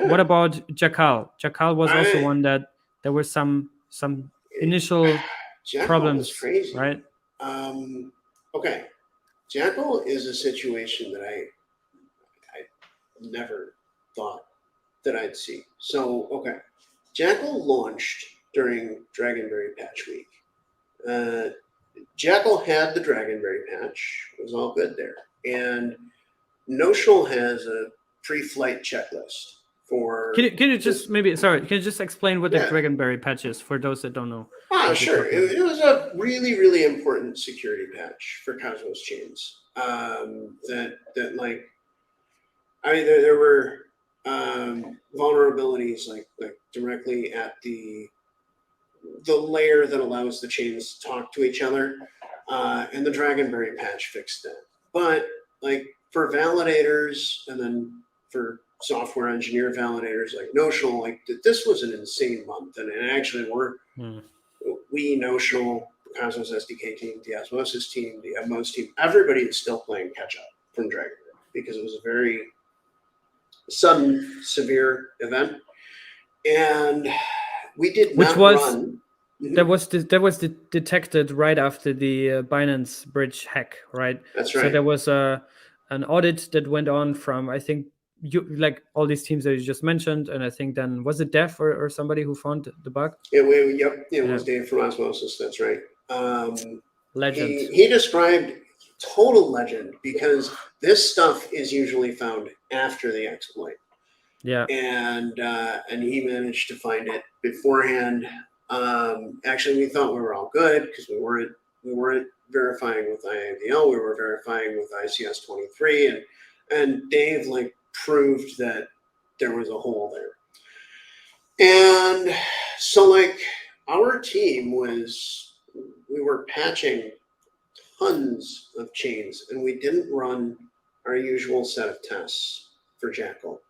What about JACKAL? JACKAL was also I- one that there were some initial JACKAL problems, was crazy. right? Okay, JACKAL is a situation that I never thought that I'd see. So, okay, JACKAL launched during Dragonberry Patch Week. JACKAL had the Dragonberry patch; it was all good there. And Notional has a pre-flight checklist for. Can you just can you just explain what the Yeah. Dragonberry patch is for those that don't know? Sure. It was a really, really important security patch for Cosmos chains. That like, I mean, there were vulnerabilities like directly at the layer that allows the chains to talk to each other, and the Dragonberry patch fixed that. But like for validators, and then for software engineer validators like Notional, like this was an insane month, and actually we Notional, Cosmos SDK team, the Osmosis team, the Atmos team, everybody is still playing catch up from Dragonberry because it was a very sudden, severe event, and we did not run. That was detected right after the Binance bridge hack, right? That's right. So there was an audit that went on from, I think, like all these teams that you just mentioned, and I think then was it Dev or somebody who found the bug? It was Dave from Osmosis. That's right. Legend. He described total legend because this stuff is usually found after the exploit. Yeah. And he managed to find it beforehand. Actually, we thought we were all good because we weren't verifying with IAVL. We were verifying with ICS 23, and Dave like proved that there was a hole there. And so like our team we were patching tons of chains, and we didn't run our usual set of tests for JACKAL.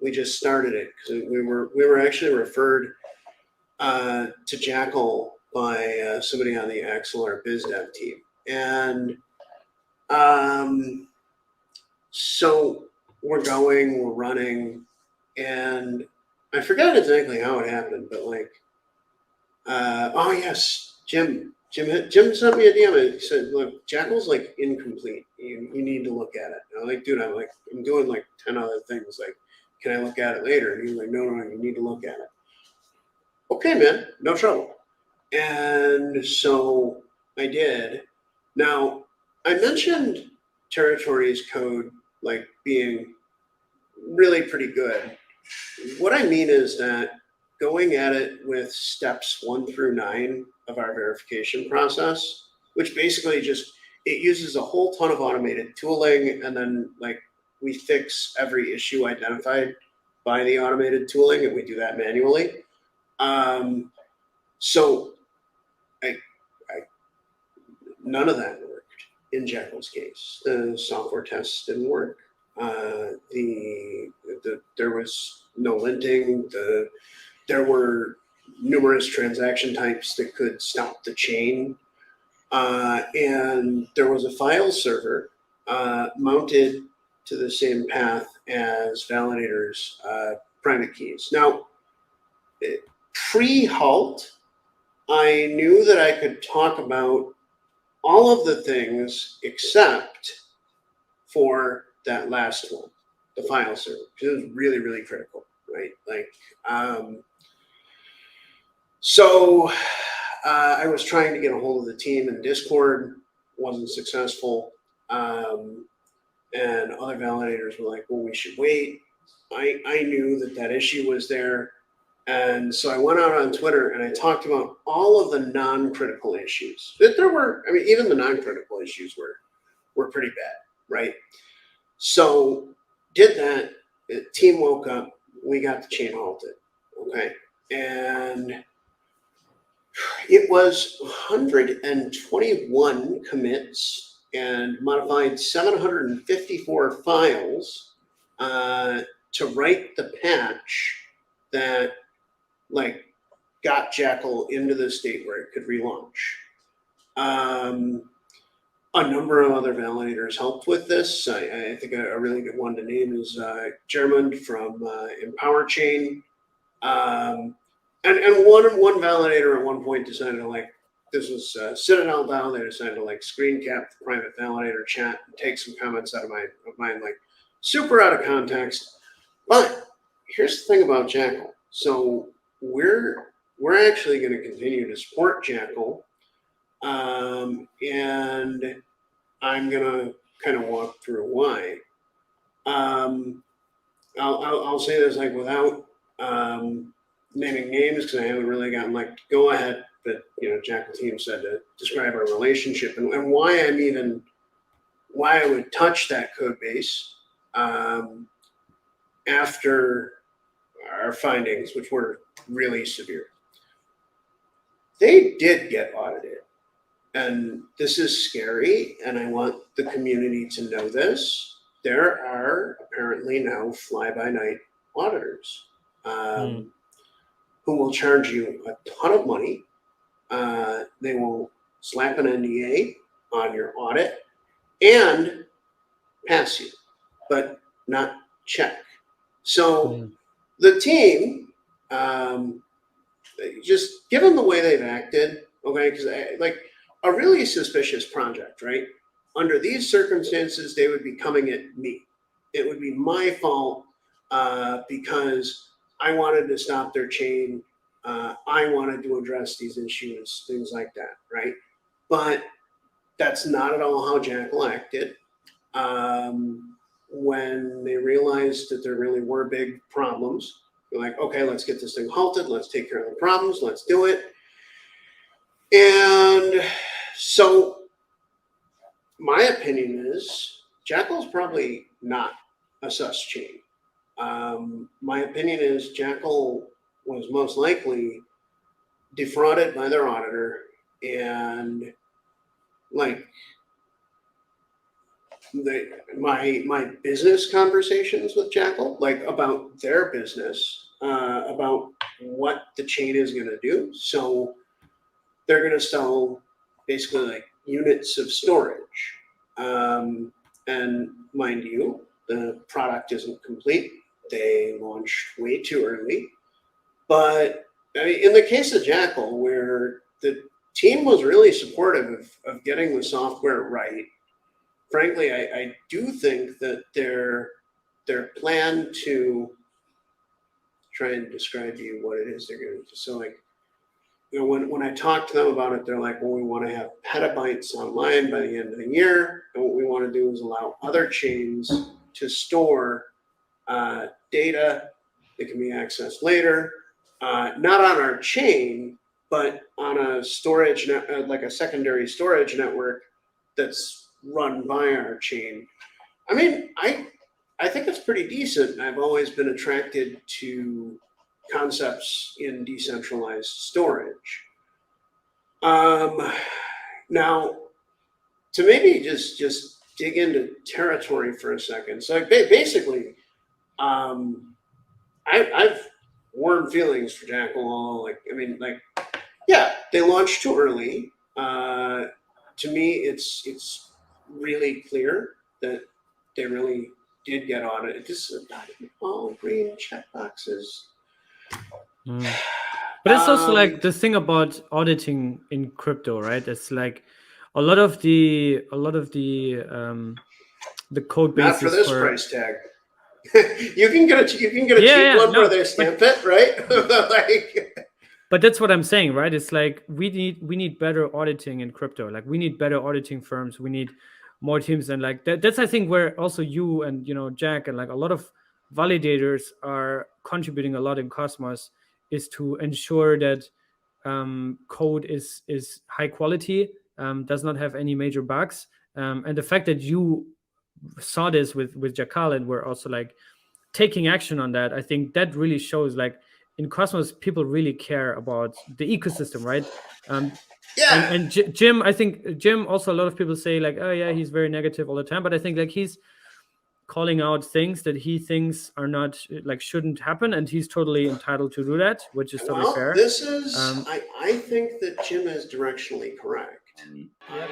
We just started it because we were actually referred to JACKAL by somebody on the XLR BizDev team, and so we're running, and I forgot exactly how it happened, but like, oh yes, Jim sent me a DM. He said, "Look, JACKAL's like incomplete. You need to look at it." And I'm like, "Dude, I'm doing like 10 other things. Like, can I look at it later?" And he's like, "No, you need to look at it." Okay, man, no trouble. And so I did. Now, I mentioned Territories code like being really pretty good. What I mean is that going at it with steps 1 through 9 of our verification process, which basically it uses a whole ton of automated tooling, and then like we fix every issue identified by the automated tooling, and we do that manually. So none of that worked in JACKAL's case. The software tests didn't work. There was no linting. There were numerous transaction types that could stop the chain, and there was a file server mounted to the same path as validators' private keys. Now, pre-halt, I knew that I could talk about all of the things except for that last one, the file server, because it was really, really critical, right? Like, so I was trying to get a hold of the team in Discord, wasn't successful, and other validators were like, "Well, we should wait." I knew that issue was there. And so I went out on Twitter and I talked about all of the non-critical issues. That there were, I mean, even the non-critical issues were pretty bad, right? So did that. The team woke up. We got the chain halted, okay? And it was 121 commits and modified 754 files to write the patch that like got JACKAL into the state where it could relaunch. a number of other validators helped with this. I think a really good one to name is German from Empower Chain. And one validator at one point decided to, like, this was Citadel DAO. They decided to like screen cap the private validator chat and take some comments out of mine, like super out of context. But here's the thing about JACKAL. So we're actually going to continue to support JACKAL, and I'm going to kind of walk through why. I'll say this like without naming names, because I haven't really gotten like go ahead, but JACKAL team said to describe our relationship and why I would touch that code base after our findings, which were really severe. They did get audited, and this is scary, and I want the community to know this. There are apparently now fly-by-night auditors who will charge you a ton of money. They will slap an NDA on your audit and pass you, but not check. So the team, just given the way they've acted, okay, because like a really suspicious project, right? Under these circumstances, they would be coming at me. It would be my fault because I wanted to stop their chain. I wanted to address these issues, things like that, right? But that's not at all how JACKAL acted. When they realized that there really were big problems, they're like, okay, let's get this thing halted. Let's take care of the problems. Let's do it. And so my opinion is JACKAL's probably not a sus chain. My opinion is JACKAL was most likely defrauded by their auditor, and like my business conversations with JACKAL, like about their business, about what the chain is going to do. So they're going to sell basically like units of storage. And mind you, the product isn't complete. They launched way too early. But I mean, in the case of JACKAL, where the team was really supportive of getting the software right, frankly, I do think that their plan to try and describe to you what it is they're going to do. So like, when I talk to them about it, they're like, well, we want to have petabytes online by the end of the year. And what we want to do is allow other chains to store data that can be accessed later, not on our chain, but on a storage net, like a secondary storage network that's run by our chain. I mean, I think it's pretty decent. I've always been attracted to concepts in decentralized storage. Now, to maybe just dig into territory for a second. So basically, I've warm feelings for JACKAL. Like, I mean, like, yeah, they launched too early. To me, it's really clear that they really did get audited. This is all green check boxes. But it's also like the thing about auditing in crypto, right? It's like a lot of the code bases not for this price tag. you can get a cheap one where they stamp it, right? Like, but that's what I'm saying, right? It's like we need better auditing in crypto. Like we need better auditing firms. We need more teams, and like that's I think where also you and Jack and like a lot of validators are contributing a lot in Cosmos, is to ensure that code is high quality, does not have any major bugs, and the fact that you saw this with JACKAL and we're also like taking action on that, I think that really shows like in Cosmos people really care about the ecosystem, right? yeah. And Jim, I think Jim also, a lot of people say like, oh yeah, he's very negative all the time, but I think like he's calling out things that he thinks are not like shouldn't happen, and he's totally entitled to do that, which is totally fair. This is I think that Jim is directionally correct. Yep.